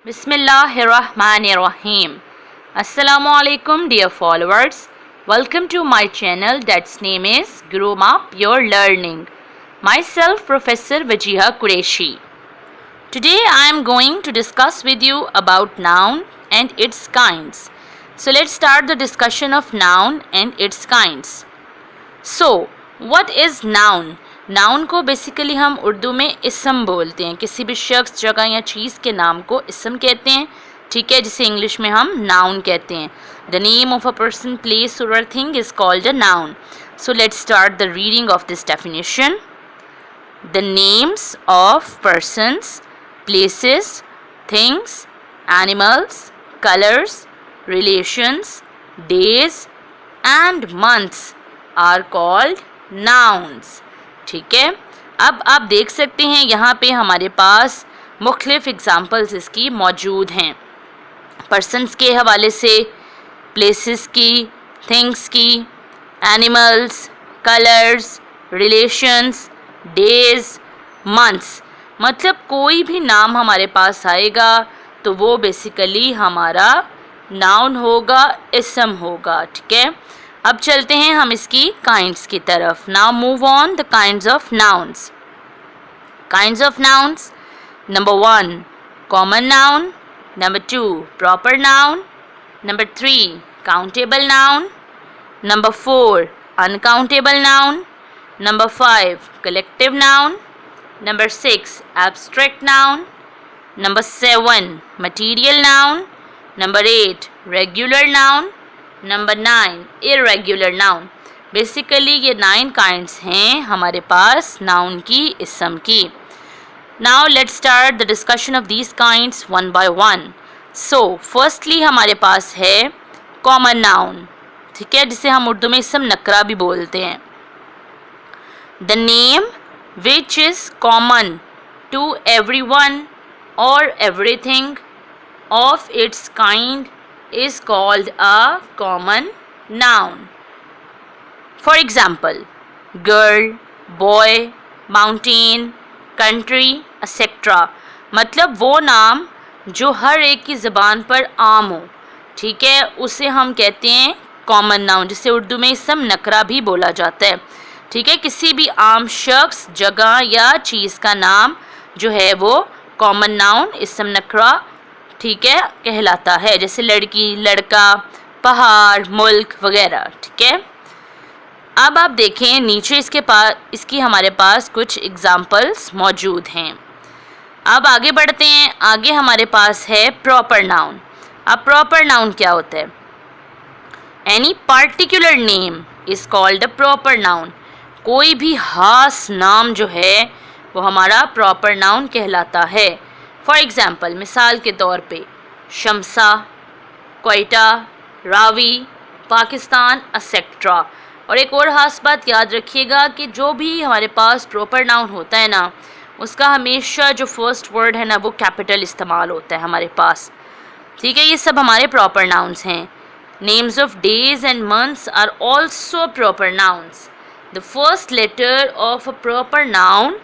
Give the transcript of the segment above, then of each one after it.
Bismillahirrahmanirrahim. Assalamu alaikum dear followers. Welcome to my channel that's name is Grow Up Your Learning. Myself Professor Wajiha Qureshi. Today I am going to discuss with you about noun and its kinds. So let's start the discussion of noun and its kinds. So what is noun? Noun को basically हम उर्दू में इसम बोलते हैं, किसी भी शख्स, जगह या चीज़ के नाम को इसम कहते हैं, ठीक है, जिसे इंग्लिश में हम नाउन कहते हैं. The name of a person, place और thing is called a noun. So let's start the reading of this definition. The names of persons, places, things, animals, colours, relations, days and months are called nouns. ठीक है, अब आप देख सकते हैं यहाँ पे हमारे पास मुख्तलिफ एग्ज़ाम्पल्स इसकी मौजूद हैं. पर्सन्स के हवाले से, प्लेसेस की, थिंग्स की, animals, colours, relations, days, months. मतलब कोई भी नाम हमारे पास आएगा तो वो बेसिकली हमारा नाउन होगा, इसम होगा. ठीक है, अब चलते हैं हम इसकी काइंड्स की तरफ. Now move on the kinds of nouns. Kinds of nouns. Number 1 common noun. Number 2 proper noun. Number 3 countable noun. Number 4 uncountable noun. Number 5 collective noun. Number 6 abstract noun. Number 7 material noun. Number 8 regular noun. Number 9 irregular noun. Basically ये 9 kinds हैं हमारे पास noun की, इसम की. Now let's start the discussion of these kinds one by one. So firstly हमारे पास है common noun, ठीक है, जिसे हम उर्दू में इसम नकरा भी बोलते हैं. The name which is common to everyone और everything of its kind is called a common noun. For example, girl, boy, mountain, country, etc. मतलब वो नाम जो हर एक की ज़बान पर आम हो, ठीक है, उसे हम कहते हैं कॉमन नाउन, जिसे उर्दू में इसम नकरा भी बोला जाता है. ठीक है, किसी भी आम शख्स, जगह या चीज़ का नाम जो है वो कॉमन नाउन, इसम नकरा, ठीक है, कहलाता है. जैसे लड़की, लड़का, पहाड़, मुल्क वगैरह. ठीक है, अब आप देखें नीचे इसकी हमारे पास कुछ एग्जाम्पल्स मौजूद हैं. अब आगे बढ़ते हैं. आगे हमारे पास है प्रॉपर नाउन. अब प्रॉपर नाउन क्या होता है? Any particular name is called a proper noun. कोई भी खास नाम जो है वो हमारा प्रॉपर नाउन कहलाता है. फॉर एग्ज़ाम्पल, मिसाल के तौर पे शमसा, कोयटा, रावी, पाकिस्तान एक्सेट्रा. और एक और ख़ास बात याद रखिएगा कि जो भी हमारे पास प्रॉपर नाउन होता है ना, उसका हमेशा जो फर्स्ट वर्ड है ना वो कैपिटल इस्तेमाल होता है हमारे पास. ठीक है, ये सब हमारे प्रॉपर नाउन्स हैं. Names of days and months are also proper nouns. The first letter of a proper noun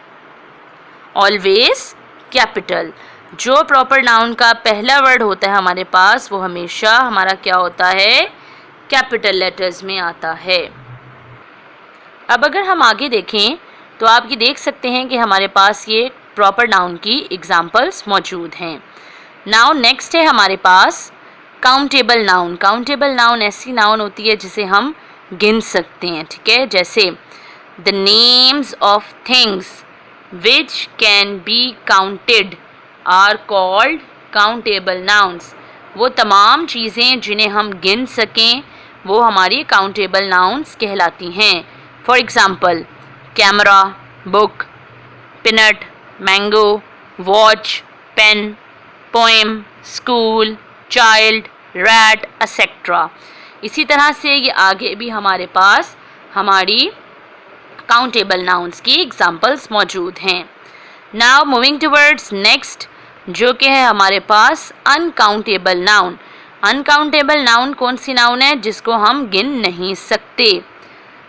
always capital. जो प्रॉपर नाउन का पहला वर्ड होता है हमारे पास वो हमेशा हमारा क्या होता है? कैपिटल लेटर्स में आता है. अब अगर हम आगे देखें तो आप ये देख सकते हैं कि हमारे पास ये प्रॉपर नाउन की एग्जांपल्स मौजूद हैं. नाउ नेक्स्ट है हमारे पास काउंटेबल नाउन. काउंटेबल नाउन ऐसी नाउन होती है जिसे हम गिन सकते हैं. ठीक है, जैसे the names of things which can be counted are called countable nouns. वो तमाम चीज़ें जिन्हें हम गिन सकें वो हमारी काउंटेबल नाउन्स कहलाती हैं. For example, camera, book, peanut, mango, watch, pen, poem, school, child, rat etcetera. इसी तरह से ये आगे भी हमारे पास हमारी काउंटेबल नाउन्स की एग्जांपल्स मौजूद हैं. नाउ मूविंग टुवर्ड्स नेक्स्ट, जो कि है हमारे पास अनकाउंटेबल नाउन. अनकाउंटेबल नाउन कौन सी नाउन है? जिसको हम गिन नहीं सकते.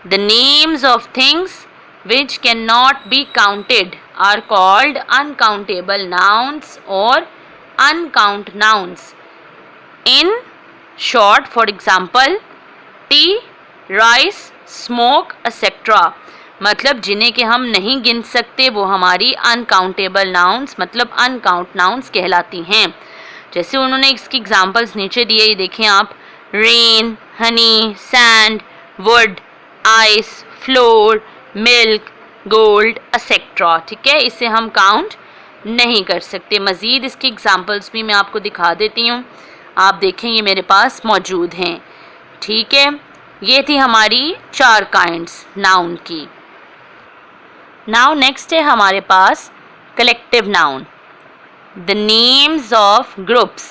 The names of things which can not be counted are called uncountable nouns और uncount nouns. In short, for example, tea, rice, smoke, etc. मतलब जिन्हें कि हम नहीं गिन सकते वो हमारी अनकाउंटेबल नाउन्स मतलब अनकाउंट नाउन्स कहलाती हैं। जैसे उन्होंने इसकी एग्जांपल्स नीचे दिए, ये देखें आप, rain, Honey, sand, would, ice, floor, milk, gold, etcetera. ठीक है, इसे हम काउंट नहीं कर सकते। मज़ीद इसकी एग्जांपल्स भी मैं आपको दिखा देती हूँ, आप देखें ये मेरे पास मौजूद हैं। ठीक है, ये थी हमारी 4 काइंड्स नाउन की। नाउ नेक्स्ट है हमारे पास collective noun. The names of groups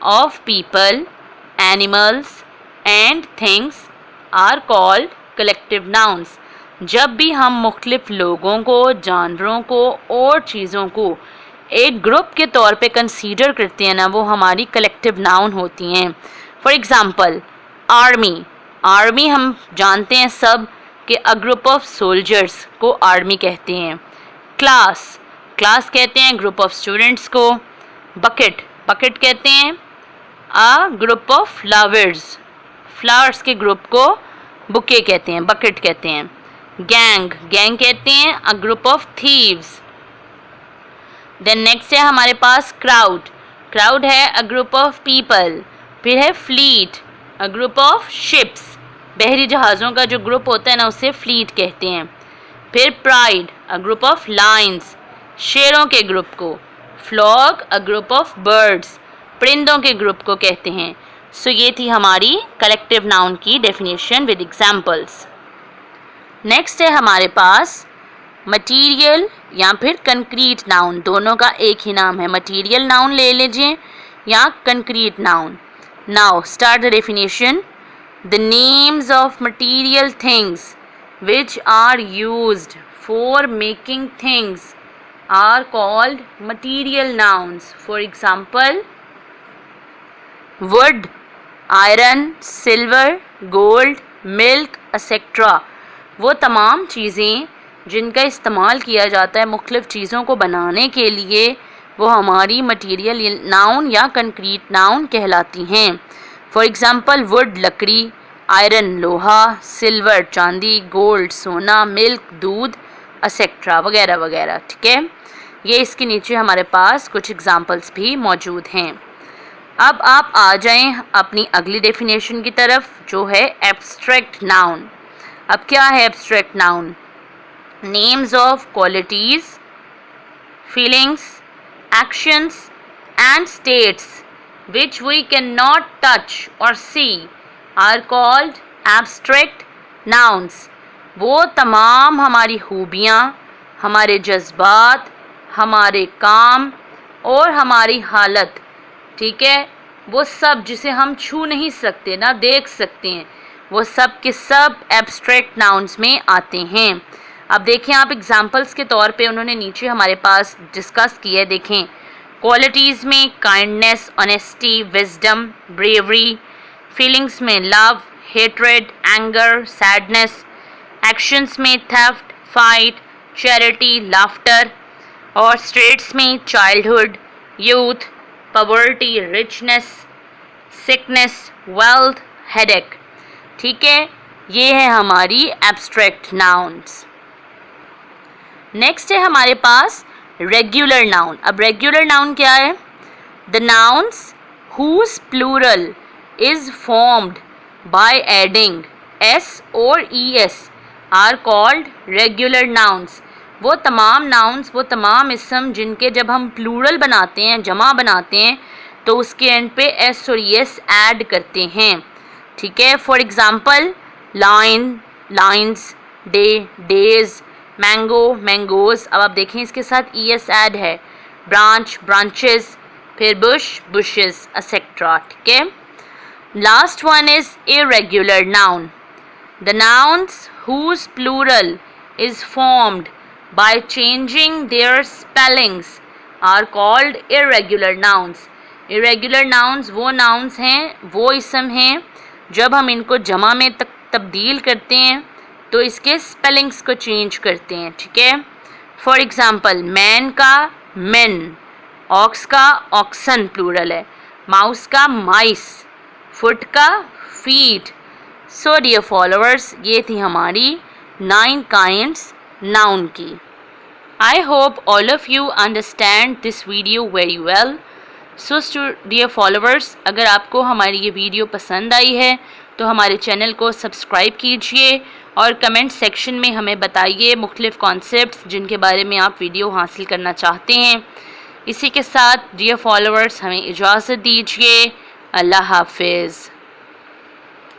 of people, animals and things are called collective nouns. जब भी हम मुख्तलिफ लोगों को, जानवरों को और चीज़ों को एक ग्रुप के तौर पे कंसीडर करते हैं ना, वो हमारी कलेक्टिव नाउन होती हैं। For example, army. आर्मी हम जानते हैं सब कि अ ग्रुप ऑफ सोल्जर्स को आर्मी कहते हैं। क्लास, क्लास कहते हैं ग्रुप ऑफ स्टूडेंट्स को। बकेट, बकेट कहते हैं a group of flowers, flowers के ग्रुप को बुके कहते हैं, बकेट कहते हैं। गैंग, गैंग कहते हैं a group of thieves. Then next है हमारे पास क्राउड। क्राउड है अ ग्रुप ऑफ पीपल। फिर है fleet, a group of ships, बहरी जहाज़ों का जो ग्रुप होता है ना उसे फ्लीट कहते हैं। फिर pride, a group of lions, शेरों के ग्रुप को। Flock, a group of birds, परिंदों के ग्रुप को कहते हैं। सो ये थी हमारी कलेक्टिव नाउन की डेफिनेशन विद एग्जाम्पल्स। नेक्स्ट है हमारे पास मटीरियल या फिर कंक्रीट नाउन, दोनों का एक ही नाम है। मटीरियल नाउन ले लीजिए या concrete noun. Now start the definition. The names of material things which are used for making things are called material nouns. For example, wood, iron, silver, gold, milk, etcetera. वो तमाम चीज़ें जिनका इस्तेमाल किया जाता है मुख्तलिफ़ चीज़ों को बनाने के लिए, वो हमारी मटीरियल नाउन या कंक्रीट नाउन कहलाती हैं। फॉर एग्ज़ाम्पल, वुड लकड़ी, आयरन लोहा, सिल्वर चांदी, गोल्ड सोना, मिल्क दूध, एक्सेट्रा वगैरह वगैरह। ठीक है, ये इसके नीचे हमारे पास कुछ एग्ज़ाम्पल्स भी मौजूद हैं। अब आप आ जाएं अपनी अगली डेफिनेशन की तरफ, जो है एब्स्ट्रैक्ट नाउन। अब क्या है abstract noun? Names of qualities, feelings, actions and states which we cannot touch or see are called abstract nouns। वो तमाम हमारी खूबियाँ, हमारे जज्बात, हमारे काम और हमारी हालत, ठीक है, वो सब जिसे हम छू नहीं सकते ना देख सकते हैं, वो सब के सब एब्स्ट्रैक्ट नाउन्स में आते हैं। अब देखें आप एग्जांपल्स के तौर पे उन्होंने नीचे हमारे पास डिस्कस किया है। देखें, क्वालिटीज़ में kindness, honesty, wisdom, bravery. Feelings में love, hatred, anger, sadness. Actions में थेफ्ट, फाइट, चैरिटी, लाफ्टर। और स्टेट्स में childhood, youth, poverty, richness, sickness, wealth, headache. ठीक है, ये है हमारी एब्स्ट्रैक्ट नाउन्स। नेक्स्ट है हमारे पास रेगुलर नाउन। अब रेगुलर नाउन क्या है? The nouns whose plural is formed by adding S और E S are called regular nouns. वो तमाम नाउन्स, वो तमाम इसम जिनके जब हम प्लूरल बनाते हैं, जमा बनाते हैं, तो उसके एंड पे एस और ई एस ऐड करते हैं। ठीक है, for example, line, lines, day, days, mango, mangoes. अब आप देखें इसके साथ ई एस ऐड है। ब्रांच, ब्रांचेस, फिर बुश, बुशेस, एक्सेट्रा। ठीक है, last one is irregular noun. The nouns whose plural is formed by changing their spellings are called irregular nouns। irregular nouns वो nouns हैं, वो इसम हैं जब हम इनको जमा में तब्दील करते हैं तो इसके स्पेलिंग्स को चेंज करते हैं। ठीक है, फॉर एग्ज़ाम्पल, मैन का मेन, ऑक्स का ऑक्सन प्लूरल है, माउस का माइस, फुट का फीट। सो डियर फॉलोअर्स, ये थी हमारी 9 काइंड्स नाउन की। I hope all of you understand this video very well. So dear followers, अगर आपको हमारी ये वीडियो पसंद आई है तो हमारे चैनल को सब्सक्राइब कीजिए और कमेंट सेक्शन में हमें बताइए मुख्तलिफ कॉन्सेप्ट्स जिनके बारे में आप वीडियो हासिल करना चाहते हैं। इसी के साथ डियर फॉलोअर्स हमें इजाज़त दीजिए। अल्लाह हाफिज़।